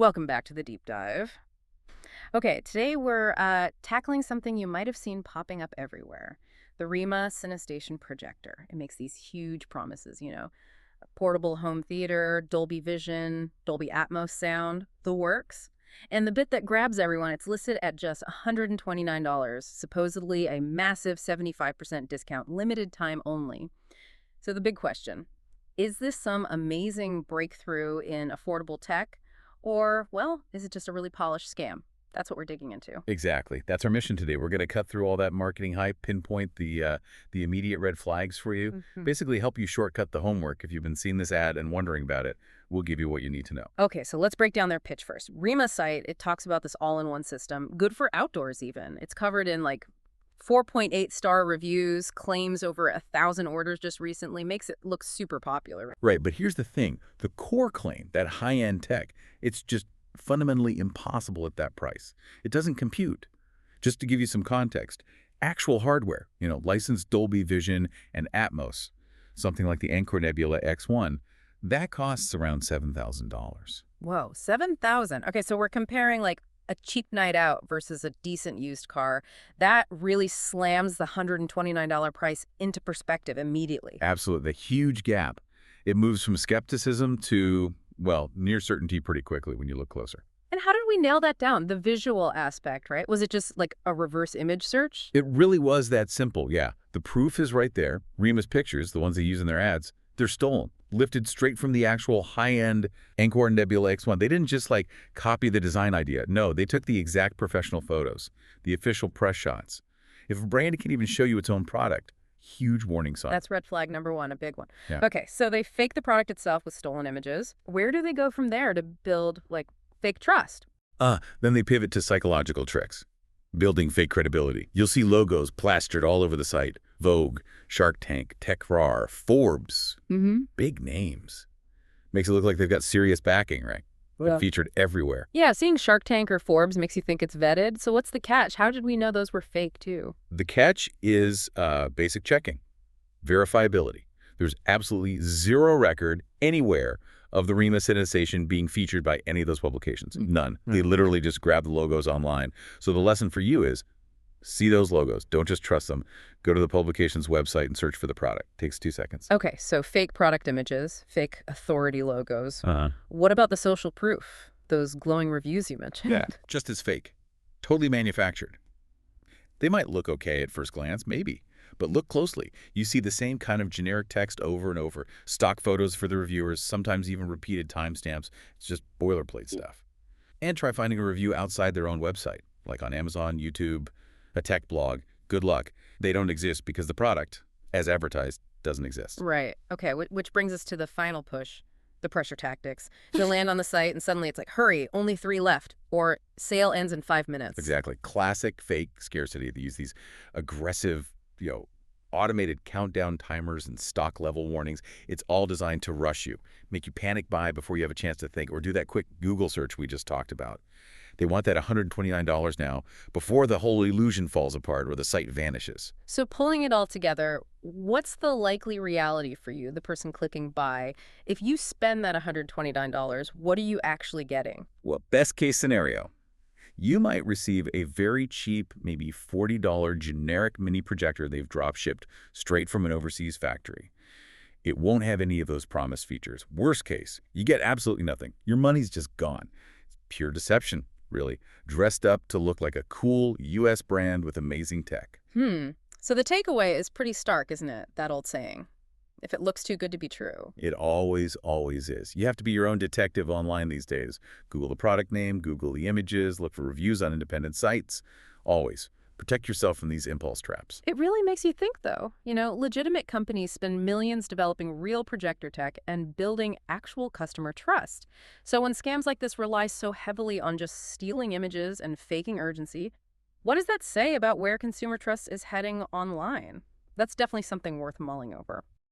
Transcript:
Welcome back to the deep dive. Okay, today we're tackling something you might have seen popping up everywhere, the Rima CineStation projector. It makes these huge promises, a portable home theater, Dolby Vision, Dolby Atmos sound, the works. And the bit that grabs everyone, it's listed at just $129, supposedly a massive 75% discount, limited time only. So the big question, is this some amazing breakthrough in affordable tech? Or, well, is it just a really polished scam? That's what we're digging into. Exactly. That's our mission today. We're going to cut through all that marketing hype, pinpoint the immediate red flags for you, Mhm. basically help you shortcut the homework. If you've been seeing this ad and wondering about it, we'll give you what you need to know. Okay, so let's break down their pitch first. Rima's site, it talks about this all-in-one system, good for outdoors even. It's covered in like 4.8-star reviews, claims over 1,000 orders just recently, makes it look super popular. Right, but here's the thing. The core claim, that high-end tech, it's just fundamentally impossible at that price. It doesn't compute. Just to give you some context, actual hardware, licensed Dolby Vision and Atmos, something like the Anchor Nebula X1, that costs around $7,000. Whoa, 7,000. Okay, so we're comparing like a cheap night out versus a decent used car. That really slams the $129 price into perspective immediately. Absolutely. The huge gap. It moves from skepticism to, well, near certainty pretty quickly when you look closer. And how did we nail that down? The visual aspect, right? Was it just like a reverse image search? It really was that simple, yeah. The proof is right there. Rima's pictures, the ones they use in their ads, they're stolen, lifted straight from the actual high-end Anchor Nebula X1. They didn't just, copy the design idea. No, they took the exact professional photos, the official press shots. If a brand can even show you its own product, huge warning sign. That's red flag number one, a big one. Yeah. Okay, so they fake the product itself with stolen images. Where do they go from there to build, fake trust? Then they pivot to psychological tricks, building fake credibility. You'll see logos plastered all over the site. Vogue, Shark Tank, TechRAR, Forbes. Mm-hmm. Big names. Makes it look like they've got serious backing, right? Yeah. Featured everywhere. Yeah, seeing Shark Tank or Forbes makes you think it's vetted. So what's the catch? How did we know those were fake, too? The catch is basic checking, verifiability. There's absolutely zero record anywhere of the Rima CineStation being featured by any of those publications. None. They literally just grab the logos online. So the lesson for you is, see those logos. Don't just trust them. Go to the publication's website and search for the product. Takes 2 seconds. Okay, so fake product images, fake authority logos. Uh-huh. What about the social proof? Those glowing reviews you mentioned? Yeah, just as fake. Totally manufactured. They might look okay at first glance, maybe. But look closely. You see the same kind of generic text over and over. Stock photos for the reviewers, sometimes even repeated timestamps. It's just boilerplate stuff. And try finding a review outside their own website, like on Amazon, YouTube, a tech blog. Good luck. They don't exist because the product, as advertised, doesn't exist. Right. Okay, which brings us to the final push, the pressure tactics. You land on the site and suddenly it's like, hurry, only 3 left, or sale ends in 5 minutes. Exactly. Classic fake scarcity. They use these aggressive, automated countdown timers and stock level warnings. It's all designed to rush you, make you panic buy before you have a chance to think, or do that quick Google search we just talked about. They want that $129 now before the whole illusion falls apart or the site vanishes. So pulling it all together, what's the likely reality for you, the person clicking buy? If you spend that $129, what are you actually getting? Well, best case scenario, you might receive a very cheap, maybe $40 generic mini projector they've drop shipped straight from an overseas factory. It won't have any of those promised features. Worst case, you get absolutely nothing. Your money's just gone. It's pure deception, really, dressed up to look like a cool U.S. brand with amazing tech. So the takeaway is pretty stark, isn't it? That old saying. If it looks too good to be true. It always, always is. You have to be your own detective online these days. Google the product name, Google the images, look for reviews on independent sites. Always. Protect yourself from these impulse traps. It really makes you think, though. Legitimate companies spend millions developing real projector tech and building actual customer trust. So when scams like this rely so heavily on just stealing images and faking urgency, what does that say about where consumer trust is heading online? That's definitely something worth mulling over.